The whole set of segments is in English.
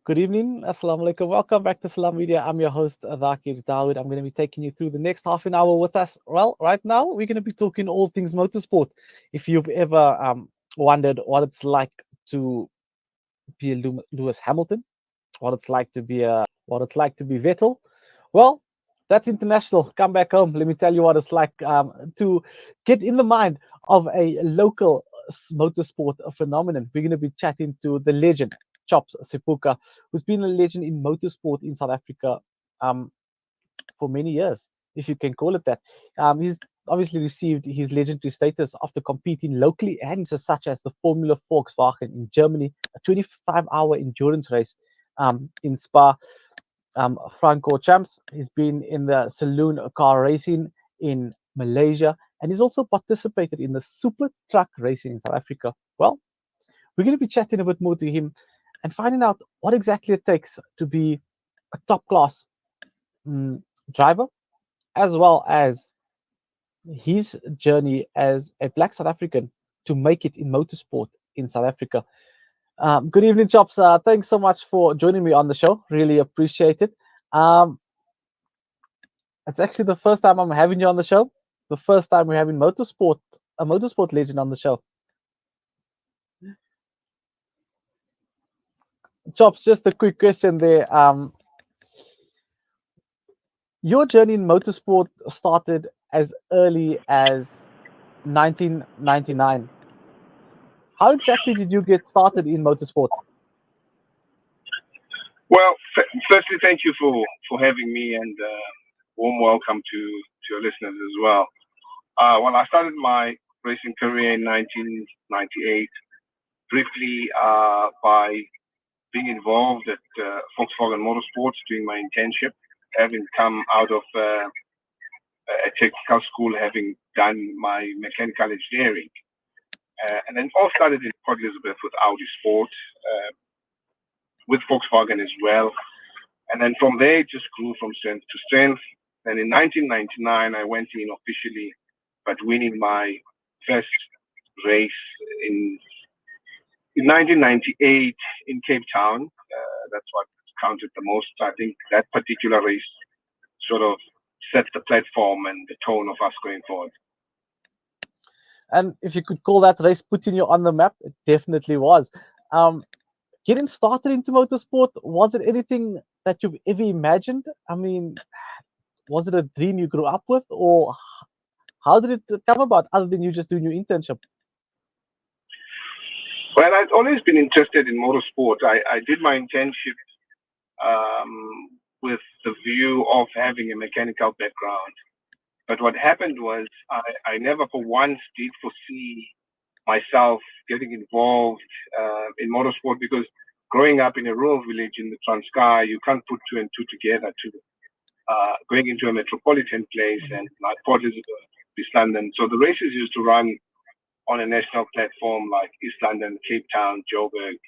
Good evening. Assalamu alaikum. Welcome back to Salam Media. I'm your host, Thaakir Dawood. I'm going to be taking you through the next half an hour with us. Well, right now, we're going to be talking all things motorsport. If you've ever wondered what it's like to be a Lewis Hamilton, what it's like to be Vettel, well, that's international. Come back home. Let me tell you what it's like to get in the mind of a local motorsport phenomenon. We're going to be chatting to the legend, Tschops Sipuka, who's been a legend in motorsport in South Africa um, for many years, if you can call it that. He's obviously received his legendary status after competing locally and such as the Formula Volkswagen in Germany, a 25-hour endurance race in Spa. Franco Champs. He's been in the saloon car racing in Malaysia, and he's also participated in the super truck racing in South Africa. Well, we're going to be chatting a bit more to him and finding out what exactly it takes to be a top class driver, as well as his journey as a black South African to make it in motorsport in South Africa. Good evening, Chops. Thanks so much for joining me on the show. Really appreciate it. Um, it's actually the first time I'm having you on the show. The first time we're having a motorsport legend on the show. Chops, just a quick question there. Your journey in motorsport started as early as 1999. How exactly did you get started in motorsport? Well, firstly, thank you for having me and warm welcome to your listeners as well. Well, I started my racing career in 1998, briefly by being involved at Volkswagen Motorsports doing my internship, having come out of a technical school, having done my mechanical engineering. And then all started in Port Elizabeth with Audi Sport, with Volkswagen as well. And then from there, it just grew from strength to strength. Then in 1999, I went in officially, but winning my first race in 1998 in Cape Town. That's what counted the most. I think that particular race sort of set the platform and the tone of us going forward. And if you could call that race putting you on the map, it definitely was. Getting started into motorsport, was it anything that you've ever imagined? I mean, was it a dream you grew up with, or how did it come about other than you just doing your internship? Well, I've always been interested in motorsport. I did my internship with the view of having a mechanical background. But what happened was I never for once did foresee myself getting involved in motorsport because growing up in a rural village in the Transkei, you can't put two and two together to going into a metropolitan place and like Port Elizabeth, East London. So the races used to run on a national platform like East London, Cape Town, Joburg,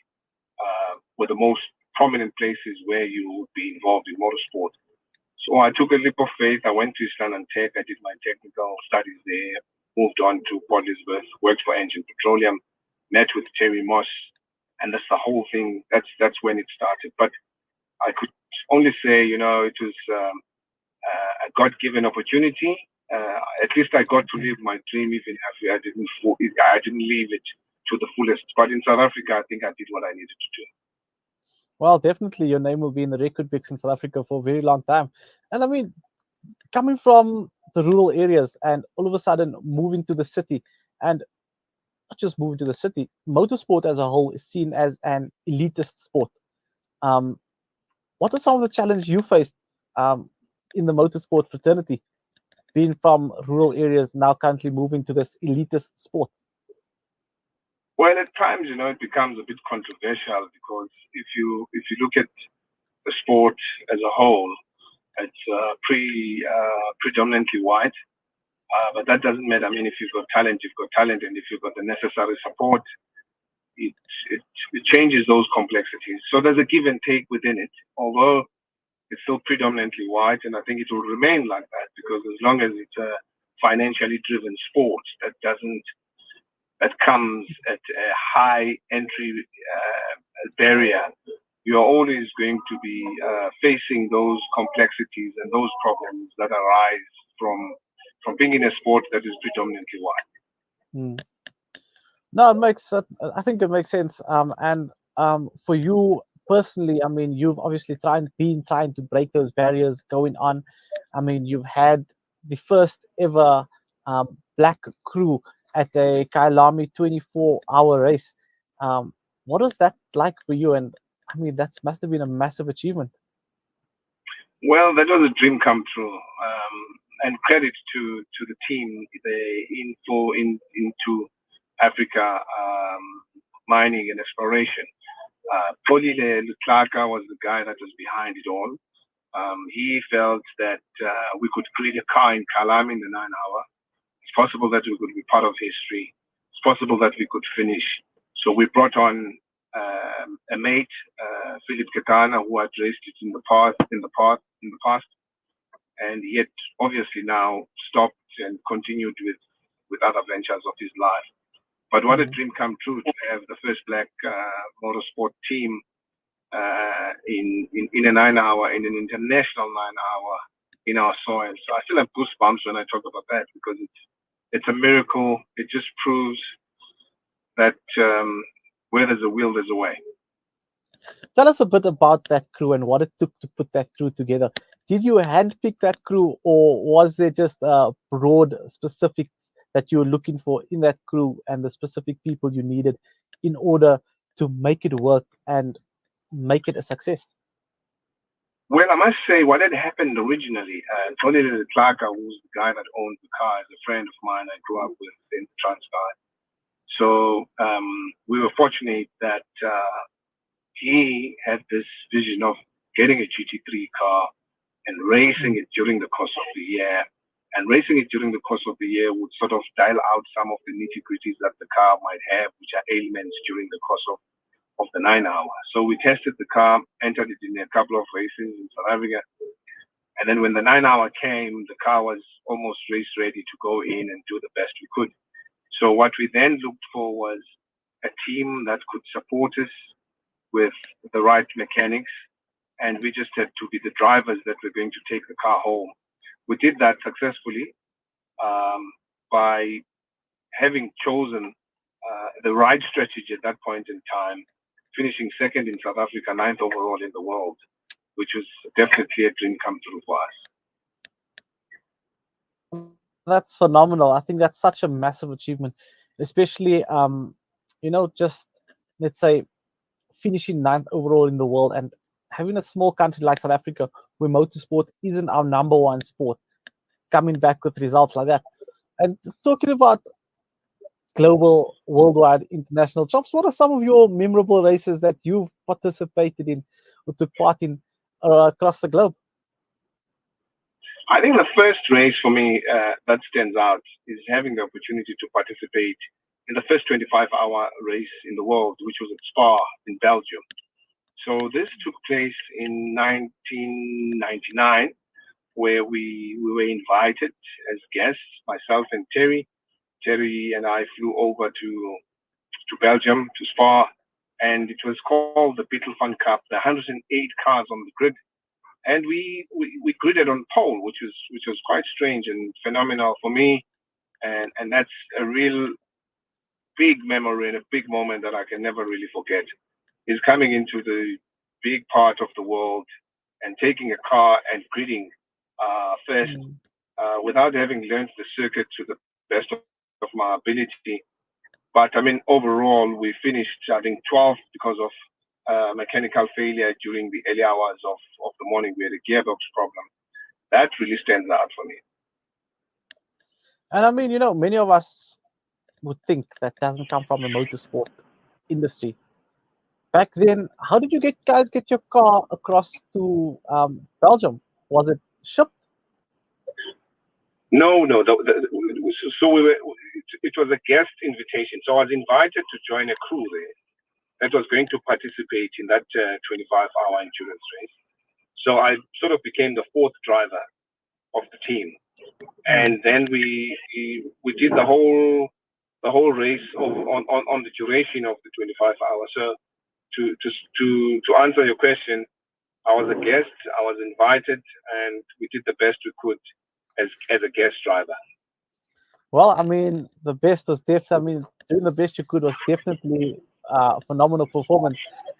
were the most prominent places where you would be involved in motorsport. So I took a leap of faith. I went to East London Tech. I did my technical studies there, moved on to Port Elizabeth, worked for Engine Petroleum, met with Terry Moss, and that's the whole thing. That's when it started. But I could only say, it was a God-given opportunity. At least I got to live my dream, even if I didn't live it to the fullest. But in South Africa, I think I did what I needed to do. Well, definitely your name will be in the record books in South Africa for a very long time. And I mean, coming from the rural areas and all of a sudden moving to the city, and not just moving to the city, motorsport as a whole is seen as an elitist sport. Um, what are some of the challenges you faced in the motorsport fraternity, being from rural areas now currently moving to this elitist sport? Well, at times, it becomes a bit controversial because if you look at the sport as a whole, it's predominantly white. But that doesn't matter. I mean, if you've got talent, you've got talent, and if you've got the necessary support, it changes those complexities. So there's a give and take within it, although it's still predominantly white, and I think it will remain like that because as long as it's a financially driven sport that comes at a high entry barrier, you're always going to be facing those complexities and those problems that arise being in a sport that is predominantly white. Mm. No, it makes. I think it makes sense. And for you personally, I mean, you've obviously trying to break those barriers going on. I mean, you've had the first ever black crew at a Kailami 24-hour race. Um, what was that like for you? And I mean, that must have been a massive achievement. Well, that was a dream come true. And credit to the team, the info into Africa mining and exploration. Polile Lutlaka was the guy that was behind it all. He felt that we could create a car in Kalam in the 9 hour. It's possible that we could be part of history. It's possible that we could finish. So we brought on a mate, Philip Kakana, who had raced it in the past, and he had obviously now stopped and continued with other ventures of his life. But what a Mm. dream come true to have the first black motorsport team in a 9 hour, in an international 9 hour in our soil. So I still have goosebumps when I talk about that because it's a miracle. It just proves that where there's a will, there's a way. Tell us a bit about that crew and what it took to put that crew together. Did you handpick that crew, or was there just broad specifics that you were looking for in that crew and the specific people you needed in order to make it work and make it a success? Well, I must say, what had happened originally, Tony Clark, who's the guy that owns the car, is a friend of mine I grew up with in Transvaal. So we were fortunate that he had this vision of getting a GT3 car and racing it during the course of the year. And racing it during the course of the year would sort of dial out some of the nitty gritties that the car might have, which are ailments during the course of the 9 hour. So we tested the car, entered it in a couple of races in South Africa. And then when the 9 hour came, the car was almost race ready to go in and do the best we could. So what we then looked for was a team that could support us with the right mechanics, and we just had to be the drivers that were going to take the car home. We did that successfully by having chosen the right strategy at that point in time, finishing second in South Africa, ninth overall in the world, which was definitely a dream come true for us. That's phenomenal. I think that's such a massive achievement, especially just let's say finishing ninth overall in the world and having a small country like South Africa where motorsport isn't our number one sport, coming back with results like that. And talking about global, worldwide, international jobs, what are some of your memorable races that you've participated in or took part in across the globe? I think the first race for me that stands out is having the opportunity to participate in the first 25-hour race in the world, which was at Spa in Belgium. So this took place in 1999, where we were invited as guests, myself and Terry. Terry and I flew over to Belgium, to Spa, and it was called the Beetle Fun Cup. There are 108 cars on the grid, and we gridded on pole, which was quite strange and phenomenal for me, and that's a real big memory and a big moment that I can never really forget. Is coming into the big part of the world and taking a car and gridding first Mm. without having learned the circuit to the best of my ability. But I mean, overall, we finished, I think, 12th because of mechanical failure during the early hours of the morning. We had a gearbox problem. That really stands out for me. And I mean, many of us would think that doesn't come from the motorsport industry. Back then, how did you guys get your car across to Belgium? Was it shipped? No, no. So we were. It was a guest invitation. So I was invited to join a crew there that was going to participate in that 25-hour endurance race. So I sort of became the fourth driver of the team, Mm. and then we did the whole race on the duration of the 25 hours. So to answer your question, I was a guest. I was invited, and we did the best we could as a guest driver. Well, I mean, the best was definitely, I mean, doing the best you could was definitely a phenomenal performance.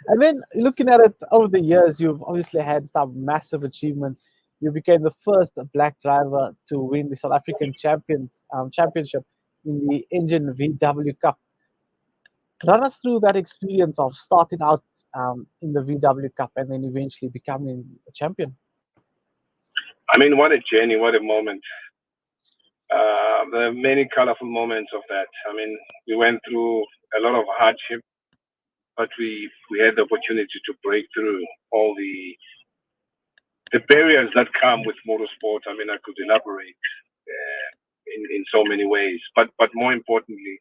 And then looking at it over the years, you've obviously had some massive achievements. You became the first black driver to win the South African championship in the Engine VW Cup. Run us through that experience of starting out in the VW Cup and then eventually becoming a champion. I mean, what a journey, what a moment. There are many colorful moments of that. I mean, we went through a lot of hardship, but we had the opportunity to break through all the barriers that come with motorsport. I mean, I could elaborate in so many ways, but more importantly,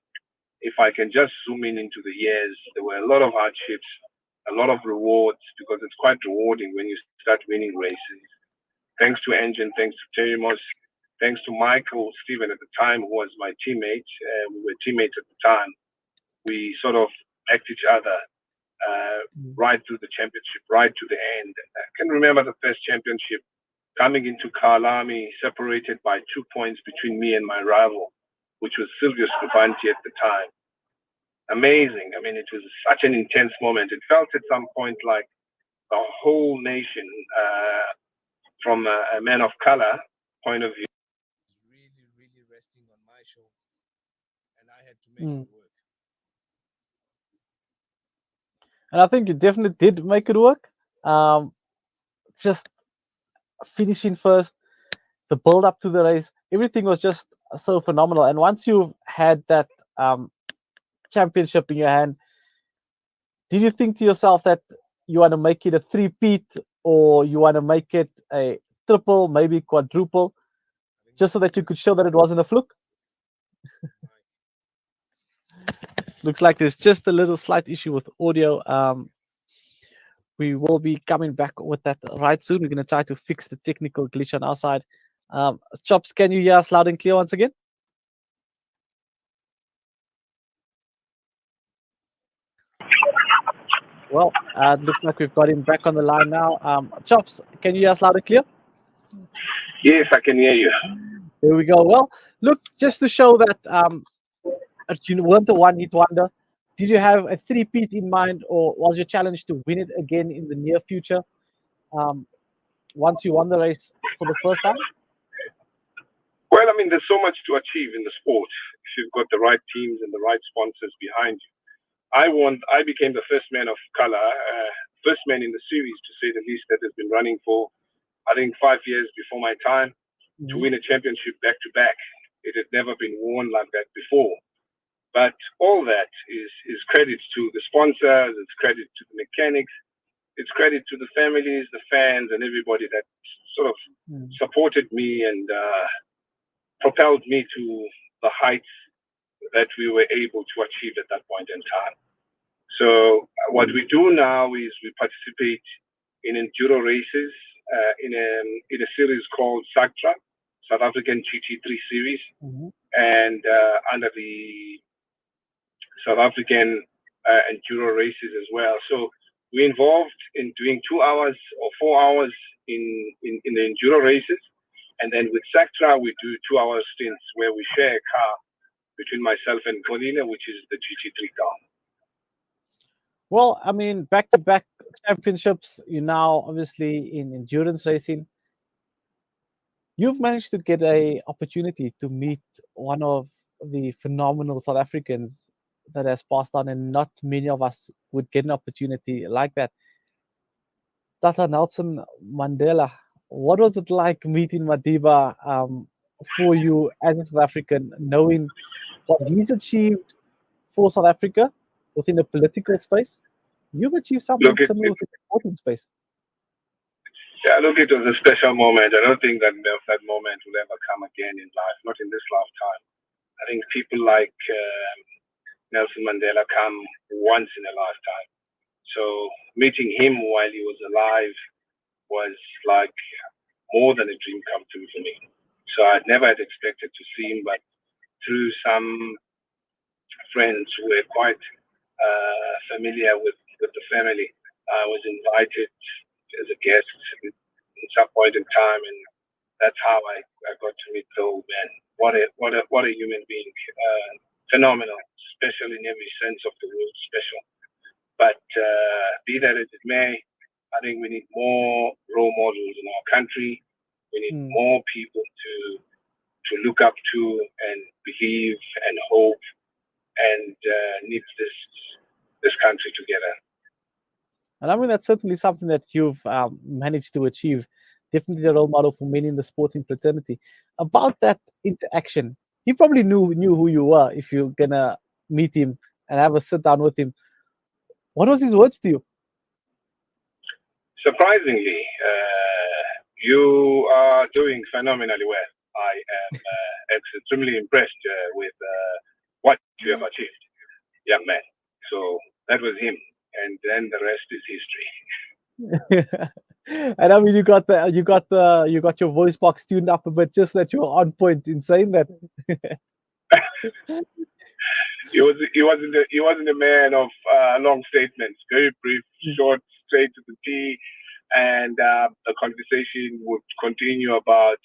if I can just zoom in into the years, there were a lot of hardships, a lot of rewards, because it's quite rewarding when you start winning races. Thanks to Engine, thanks to Terimos, thanks to Michael Steven at the time, who was my teammate. We were teammates at the time. We sort of backed each other right through the championship, right to the end. I can remember the first championship coming into Kalami, separated by 2 points between me and my rival, which was Silvius Scrivanti at the time. Amazing. I mean, it was such an intense moment. It felt at some point like the whole nation, from a man of color point of view, really resting on my shoulders, and I had to make it work. And I think you definitely did make it work. Just finishing first, the build up to the race, everything was just so phenomenal. And once you had that championship in your hand, did you think to yourself that you want to make it a three-peat or you want to make it a triple, maybe quadruple, just so that you could show that it wasn't a fluke? Looks like there's just a little slight issue with audio. We will be coming back with that right soon. We're going to try to fix the technical glitch on our side. Tschops, can you hear us loud and clear once again? Well, it looks like we've got him back on the line now. Tschops, can you hear us loud and clear? Yes, I can hear you. There we go. Well, look, just to show that you weren't a one-hit wonder, did you have a three-peat in mind, or was your challenge to win it again in the near future once you won the race for the first time? Well, I mean, there's so much to achieve in the sport if you've got the right teams and the right sponsors behind you. I became the first man of color, first man in the series, to say the least, that has been running for, I think, 5 years before my time, to win a championship back to back. It had never been won like that before. But all that is credit to the sponsors, it's credit to the mechanics, it's credit to the families, the fans, and everybody that sort of supported me and propelled me to the heights that we were able to achieve at that point in time. So what we do now is we participate in enduro races in a series called SACTRA, South African GT3 Series, and under the South African enduro races as well. So we're involved in doing 2 hours or 4 hours in the enduro races. And then with SACTRA, we do 2 hour stints where we share a car between myself and Colina, which is the GT3 car. Well, I mean, back-to-back championships, you're now obviously in endurance racing. You've managed to get an opportunity to meet one of the phenomenal South Africans that has passed on, and not many of us would get an opportunity like that. Tata Nelson Mandela, what was it like meeting Madiba for you as a South African, knowing what he's achieved for South Africa within the political space? You've achieved something similar within the sporting space. Yeah, look, it was a special moment. I don't think that moment will ever come again in life, not in this lifetime. I think people like Nelson Mandela come once in a lifetime. So meeting him while he was alive was like more than a dream come true for me. So I'd never had expected to see him, but through some friends who were quite familiar with with the family. I was invited as a guest at some point in time, and that's how I got to meet the old man. What a human being. Phenomenal, special in every sense of the word, special. But be that as it may, I think we need more role models in our country. We need Mm. more people to look up to and believe and hope and knit this country together. And I mean, that's certainly something that you've managed to achieve. Definitely a role model for many in the sporting fraternity. About that interaction, he probably knew who you were if you're gonna meet him and have a sit down with him. What was his words to you? Surprisingly, you are doing phenomenally well. I am extremely impressed with what you have achieved, young man. So that was him, and then the rest is history. And I mean, you got your voice box tuned up a bit, just that you're on point in saying that. He wasn't a man of long statements. Very brief, short, straight to the T, and the conversation would continue about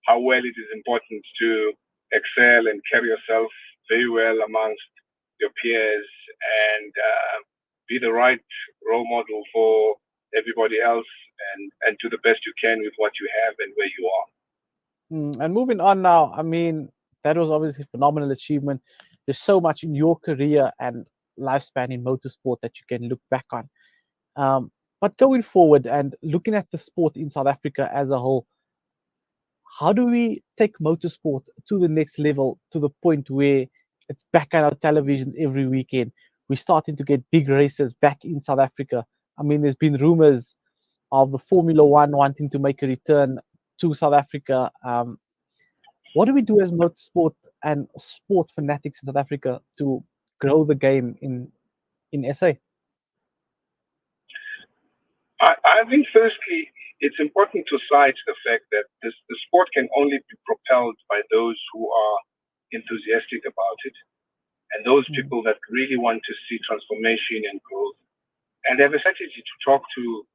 how well it is important to excel and carry yourself very well amongst your peers and be the right role model for everybody else and do the best you can with what you have and where you are. And moving on now, I mean, that was obviously a phenomenal achievement. There's so much in your career and lifespan in motorsport that you can look back on. But going forward and looking at the sport in South Africa as a whole, how do we take motorsport to the next level to the point where it's back on our televisions every weekend? We're starting to get big races back in South Africa. I mean, there's been rumors of the Formula One wanting to make a return to South Africa. What do we do as motorsport and sport fanatics in South Africa to grow the game in SA? I think, firstly, it's important to cite the fact that the sport can only be propelled by those who are enthusiastic about it and those people that really want to see transformation and growth and have a strategy to talk to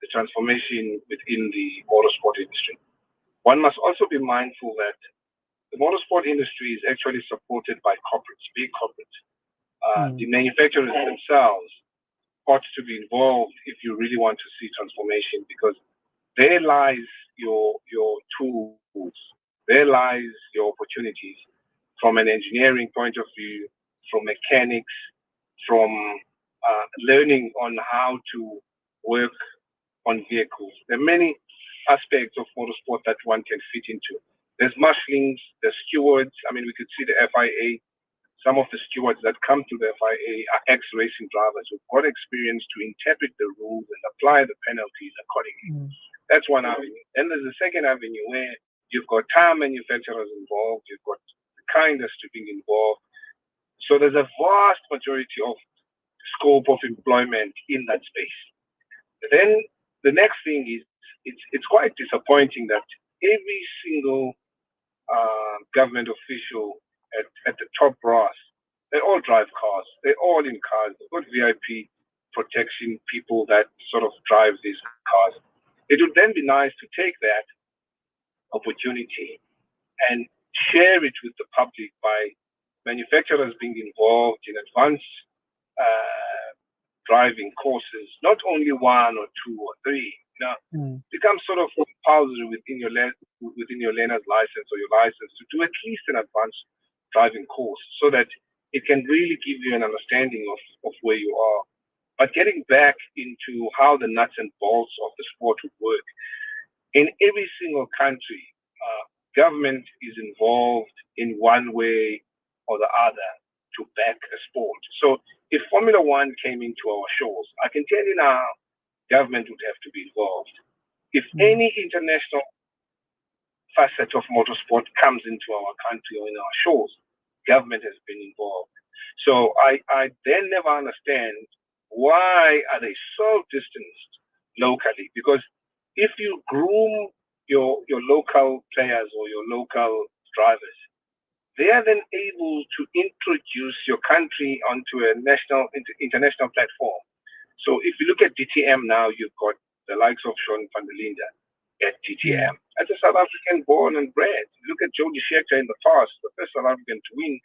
the transformation within the motorsport industry. One must also be mindful that the motorsport industry is actually supported by corporates, big corporates. The manufacturers themselves ought to be involved if you really want to see transformation because there lies your tools, there lies your opportunities from an engineering point of view, from mechanics, from learning on how to work on vehicles. There are many aspects of motorsport that one can fit into. There's mushlings, there's stewards. I mean, we could see the FIA. Some of the stewards that come to the FIA are ex-racing drivers who've got experience to interpret the rules and apply the penalties accordingly. That's one avenue. Then there's a second avenue where you've got tire manufacturers involved, you've got the car industry being involved. So there's a vast majority of scope of employment in that space. Then the next thing is it's quite disappointing that every single government official at the top brass, they all drive cars. They're all in cars. They've got VIP protection people that sort of drive these cars. It would then be nice to take that opportunity and share it with the public by manufacturers being involved in advanced driving courses, not only one or two or three. Become sort of compulsory within your learner's license or your license to do at least an advanced driving course so that it can really give you an understanding of where you are. But getting back into how the nuts and bolts of the sport would work, in every single country, government is involved in one way or the other to back a sport. So if Formula One came into our shores, I can tell you now, government would have to be involved. If any international facet of motorsport comes into our country or in our shores, government has been involved. So I then never understand why are they so distanced locally? Because if you groom your local players or your local drivers, they are then able to introduce your country onto a international platform. So if you look at DTM now, you've got the likes of Sean van der Linde at Mm, DTM. As a South African born and bred, look at Jody Scheckter in the past, the first South African to win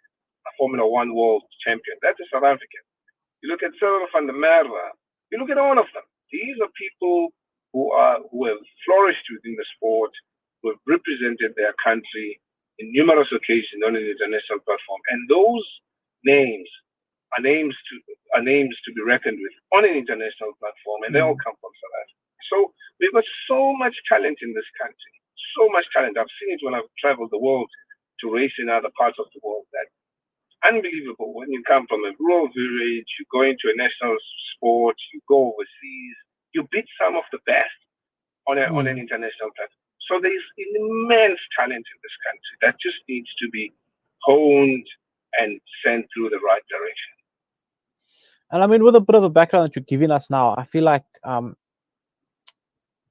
a Formula One world champion. That's a South African. You look at Cyril van der Merwe. You look at all of them. These are people who have flourished within the sport, who have represented their country in numerous occasions on an international platform, and those names are names to be reckoned with on an international platform, and they all mm. come from South Africa. So we've got so much talent in this country, so much talent. I've seen it when I've traveled the world to race in other parts of the world. That unbelievable. When you come from a rural village, you go into a national sport, you go overseas, you beat some of the best on an Mm. international platform. So there's immense talent in this country that just needs to be honed and sent through the right direction. And I mean, with a bit of a background that you're giving us now, I feel like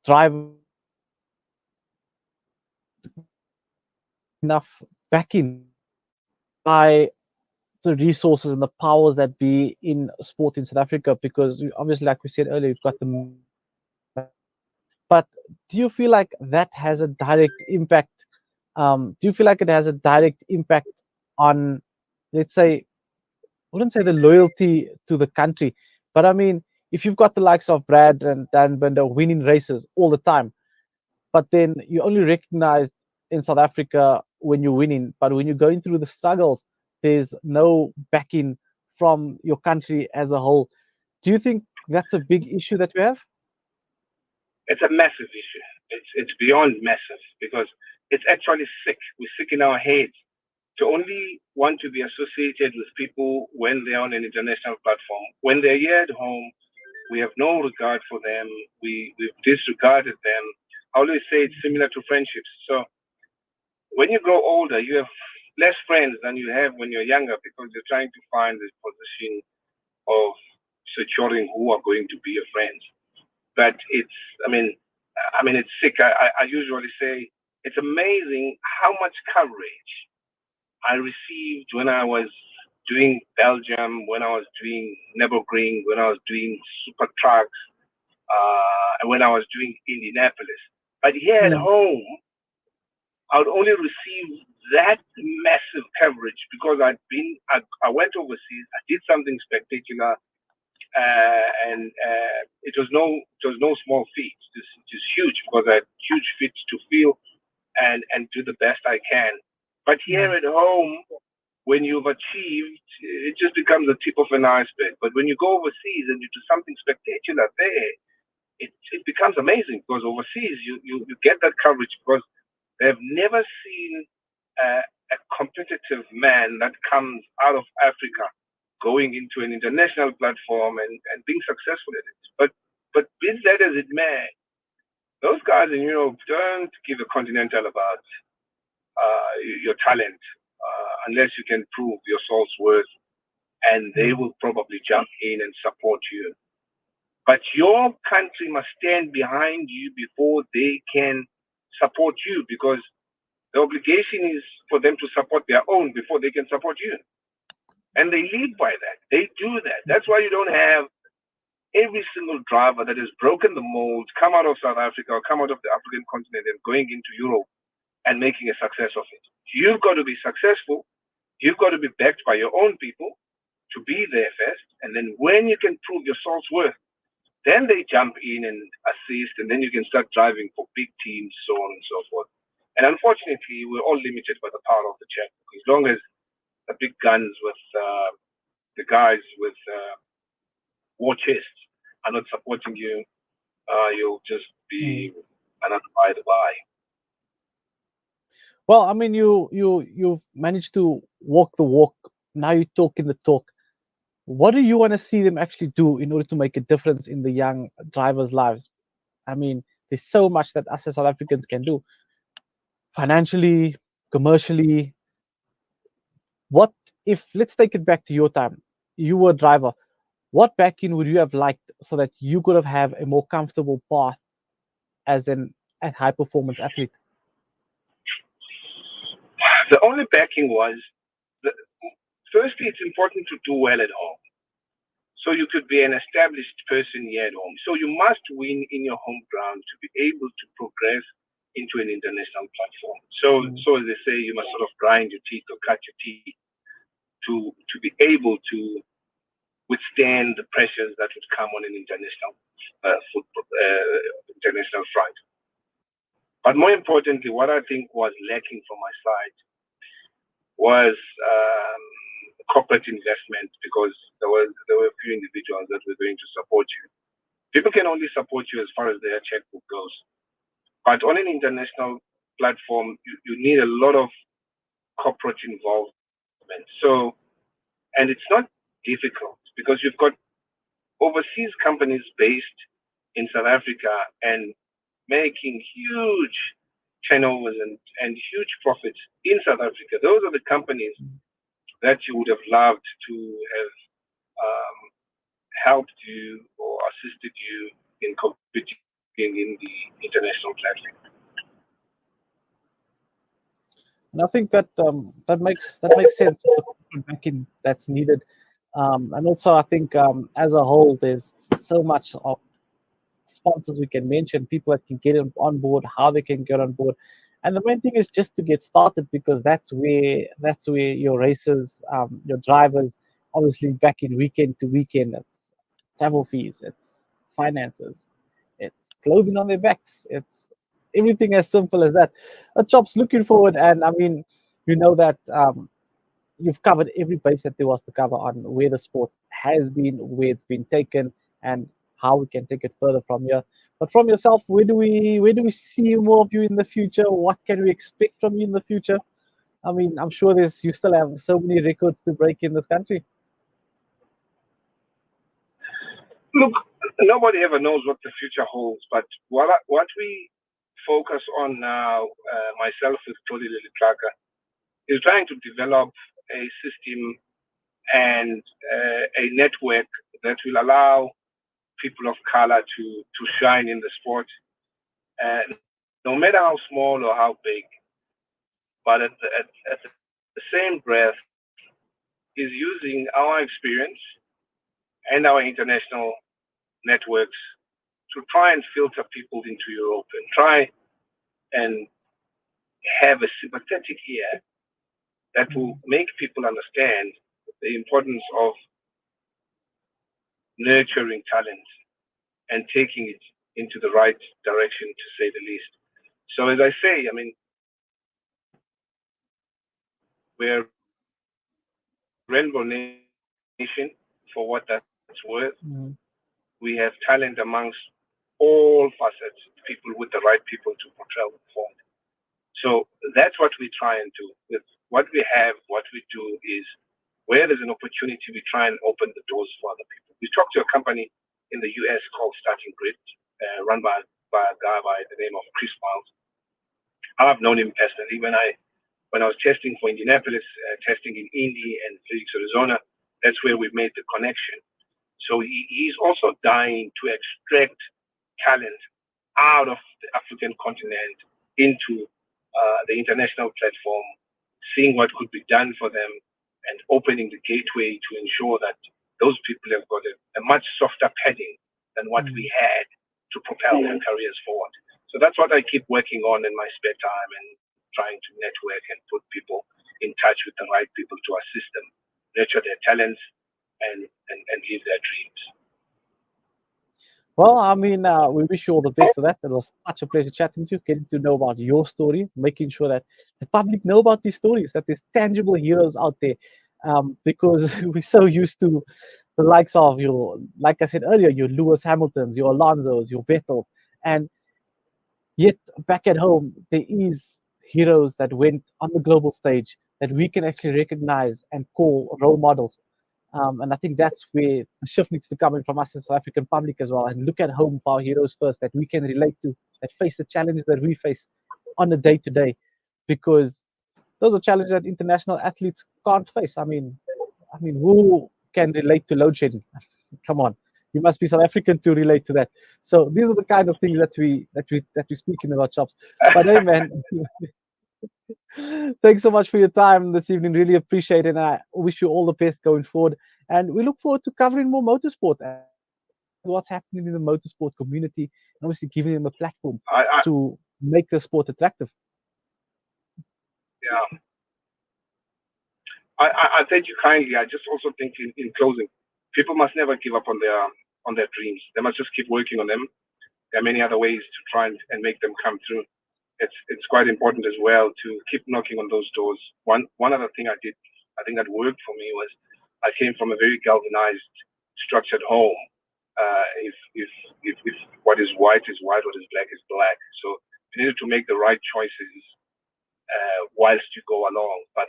drivers enough backing by the resources and the powers that be in sport in South Africa, because obviously, like we said earlier, you've got the. But do you feel like that has a direct impact? Do you feel like it has a direct impact on, let's say, I wouldn't say the loyalty to the country, but I mean, if you've got the likes of Brad and Dan Bender winning races all the time, but then you only recognized in South Africa when you're winning, but when you're going through the struggles, there's no backing from your country as a whole. Do you think that's a big issue that we have? It's a massive issue. It's beyond massive because it's actually sick. We're sick in our heads to only want to be associated with people when they're on an international platform. When they're here at home, we have no regard for them. We've disregarded them. I always say it's similar to friendships. So when you grow older, you have less friends than you have when you're younger because you're trying to find this position of securing who are going to be your friends. But I mean, it's sick. I usually say it's amazing how much coverage I received when I was doing Belgium, when I was doing Nürburgring, when I was doing super trucks, and when I was doing Indianapolis. But here at Mm, home, I would only receive that massive coverage because I went overseas, I did something spectacular, and it was no small feat. It is huge because I had huge feet to feel and do the best I can. But here mm, at home, when you've achieved, it just becomes the tip of an iceberg. But when you go overseas and you do something spectacular there, it becomes amazing because overseas you get that coverage because they've never seen a competitive man that comes out of Africa going into an international platform and being successful in it. But be that as it may, those guys in Europe don't give a continental about your talent unless you can prove your soul's worth, and they mm, will probably jump in and support you. But your country must stand behind you before they can support you because the obligation is for them to support their own before they can support you. And they lead by that. They do that. That's why you don't have every single driver that has broken the mold come out of South Africa or come out of the African continent and going into Europe and making a success of it. You've got to be successful. You've got to be backed by your own people to be there first. And then when you can prove your salt's worth, then they jump in and assist, and then you can start driving for big teams, so on and so forth. And unfortunately, we're all limited by the power of the checkbook. As long as the big guns with the guys with war chests are not supporting you, you'll just mm. be another by the by. Well, I mean, you've managed to walk the walk. Now you're talking the talk. What do you want to see them actually do in order to make a difference in the young drivers' lives? I mean, there's so much that us as South Africans can do financially, commercially. What if, let's take it back to your time? You were a driver. What backing would you have liked so that you could have a more comfortable path as an a high performance athlete? The only backing was, the, firstly, it's important to do well at home. So you could be an established person here at home. So you must win in your home ground to be able to progress into an international platform. Mm. So as they say, you must sort of grind your teeth or cut your teeth to be able to withstand the pressures that would come on an international football, international front. But more importantly, what I think was lacking from my side was corporate investment, because there were a few individuals that were going to support you. People can only support you as far as their checkbook goes. But on an international platform, you need a lot of corporate involvement. And it's not difficult because you've got overseas companies based in South Africa and making huge turnovers and huge profits in South Africa. Those are the companies that you would have loved to have um, helped you or assisted you in competing in the international platform. And I think that that makes sense. The corporate backing that's needed, and also I think as a whole, there's so much of sponsors we can mention, people that can get on board, how they can get on board, and the main thing is just to get started because that's where your racers, your drivers, obviously back in weekend to weekend. It's travel fees, it's finances, it's clothing on their backs, it's everything as simple as that. Chops, looking forward, and I mean, you know that you've covered every base that there was to cover on where the sport has been, where it's been taken, and how we can take it further from here. But from yourself, where do we see more of you in the future? What can we expect from you in the future? I mean, I'm sure there's you still have so many records to break in this country. Look, nobody ever knows what the future holds, but what we focus on now, myself with Tony Lilitlaka, is trying to develop a system and a network that will allow people of color to shine in the sport, no matter how small or how big. But at the same breath, is using our experience and our international networks to try and filter people into Europe and try and have a sympathetic ear that will make people understand the importance of nurturing talent and taking it into the right direction, to say the least. So, as I say, I mean, we're rainbow nation for what that's worth. Mm. We have talent amongst all facets, people with the right people to propel them forward. So that's what we try and do. With what we have, what we do is where there's an opportunity, we try and open the doors for other people. We talked to a company in the US called Starting Grid, run by a guy by the name of Chris Miles. I've known him personally when I was testing for Indianapolis, testing in Indy and Phoenix, Arizona. That's where we made the connection. So he's also dying to extract talent out of the African continent into the international platform, seeing what could be done for them, and opening the gateway to ensure that those people have got a much softer padding than what we Mm. had to propel their careers forward. So that's what I keep working on in my spare time and trying to network and put people in touch with the right people to assist them, nurture their talents, and live their dreams. Well, I mean, we wish you all the best of that. It was such a pleasure chatting to you, getting to know about your story, making sure that the public know about these stories, that there's tangible heroes out there. Because we're so used to the likes of your, like I said earlier, your Lewis Hamiltons, your Alonsos, your Vettels, and yet back at home, there is heroes that went on the global stage that we can actually recognize and call role models. And I think that's where the shift needs to come in from us as South African public as well, and look at home for our heroes first that we can relate to, that face the challenges that we face on a day to day, because those are challenges that international athletes can't face. I mean, who can relate to load shedding? Come on, you must be South African to relate to that. So these are the kind of things that we speaking about, Chops. But hey, man, thanks so much for your time this evening. Really appreciate it. And I wish you all the best going forward. And we look forward to covering more motorsport and what's happening in the motorsport community, and obviously giving them a platform I to make the sport attractive. yeah. I thank you kindly. I just also think in closing, people must never give up on their dreams. They must just keep working on them. There are many other ways to try and make them come through. It's quite important as well to keep knocking on those doors. One other thing I did, I think that worked for me was I came from a very galvanized, structured home. If what is white is white, what is black is black. So you needed to make the right choices whilst you go along. But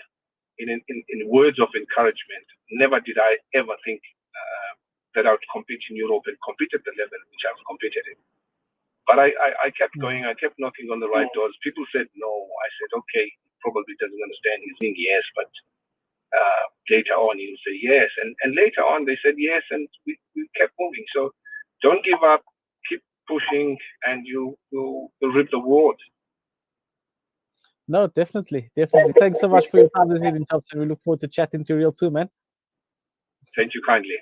in words of encouragement, never did I ever think that I would compete in Europe and compete at the level which I've competed in. But I kept going. I kept knocking on the right doors. People said no. I said, okay, probably doesn't understand. He's saying yes, but later on he'll say yes. And later on they said yes, and we kept moving. So don't give up. Keep pushing, and you'll reap the reward. No, definitely, definitely. Thanks so much for your time this evening, Chops, and we look forward to chatting to you real soon, man. Thank you kindly.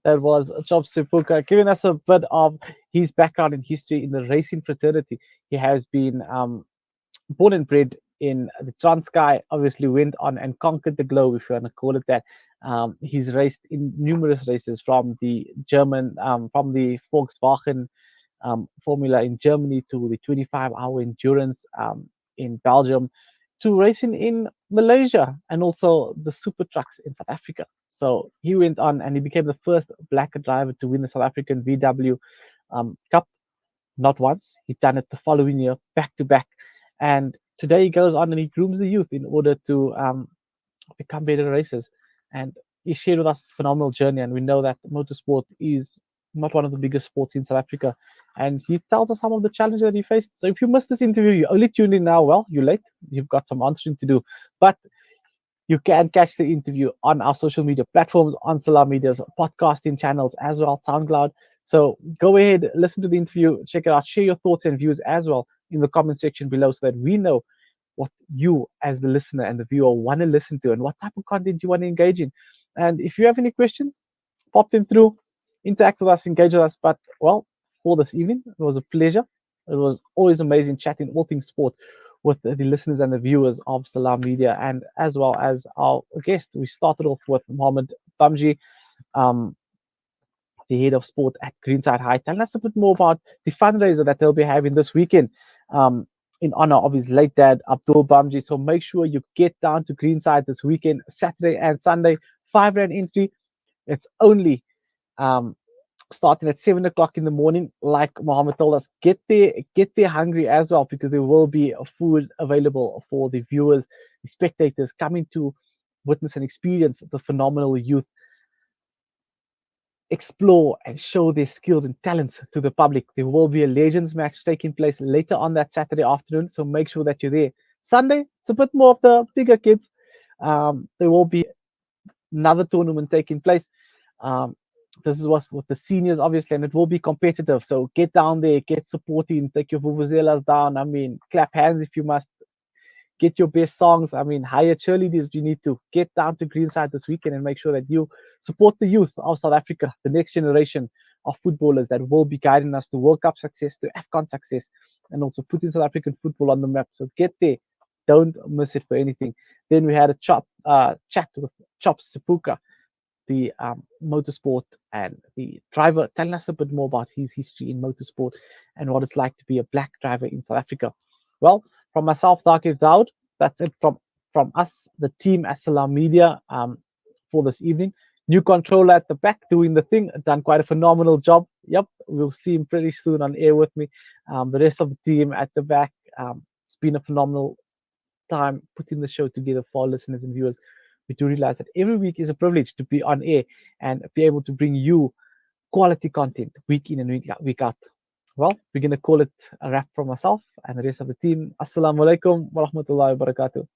That was Tschops Sipuka giving us a bit of his background in history in the racing fraternity. He has been born and bred in the Transkei, obviously went on and conquered the globe, if you want to call it that. He's raced in numerous races from the from the Volkswagen formula in Germany to the 25-hour endurance in Belgium to racing in Malaysia and also the super trucks in South Africa. So he went on and he became the first black driver to win the South African VW Cup. Not once, he done it the following year, back to back. And today he goes on and he grooms the youth in order to become better racers. And he shared with us a phenomenal journey. And we know that motorsport is not one of the biggest sports in South Africa. And he tells us some of the challenges that he faced. So if you missed this interview, you only tuned in now, well, you're late. You've got some answering to do. But you can catch the interview on our social media platforms, on Salam Media's podcasting channels as well, SoundCloud. So go ahead, listen to the interview, check it out, share your thoughts and views as well in the comment section below so that we know what you as the listener and the viewer want to listen to and what type of content you want to engage in. And if you have any questions, pop them through, interact with us, engage with us. But well, for this evening, it was a pleasure. It was always amazing chatting all things sport with the listeners and the viewers of Salam Media, and as well as our guest. We started off with Mohammed Bamji, the head of sport at Greenside High, telling us a bit more about the fundraiser that they'll be having this weekend in honor of his late dad, Abdul Bamji. So make sure you get down to Greenside this weekend, Saturday and Sunday, R5 entry. It's only starting at 7 o'clock in the morning. Like Mohammed told us, get there hungry as well, because there will be food available for the viewers, the spectators coming to witness and experience the phenomenal youth explore and show their skills and talents to the public. There will be a legends match taking place later on that Saturday afternoon, so make sure that you're there. Sunday, it's a bit more of the bigger kids. There will be another tournament taking place. This is what's with the seniors, obviously, and it will be competitive. So get down there, get supporting, take your vuvuzelas down. I mean, clap hands if you must. Get your best songs. I mean, hire cheerleaders if you need to. Get down to Greenside this weekend and make sure that you support the youth of South Africa, the next generation of footballers that will be guiding us to World Cup success, to AFCON success, and also putting South African football on the map. So get there. Don't miss it for anything. Then we had a chat with Tschops Sipuka, the motorsport and the driver, telling us a bit more about his history in motorsport and what it's like to be a black driver in South Africa. Well, from myself, Thaakir Dawood, that's it from us, the team at Salam Media, for this evening. New controller at the back doing the thing, done quite a phenomenal job. Yep, we'll see him pretty soon on air with me. The rest of the team at the back, it's been a phenomenal time putting the show together for our listeners and viewers. We do realize that every week is a privilege to be on air and be able to bring you quality content week in and week out. Well, we're going to call it a wrap from myself and the rest of the team. Assalamu alaikum wa rahmatullahi wa barakatuh.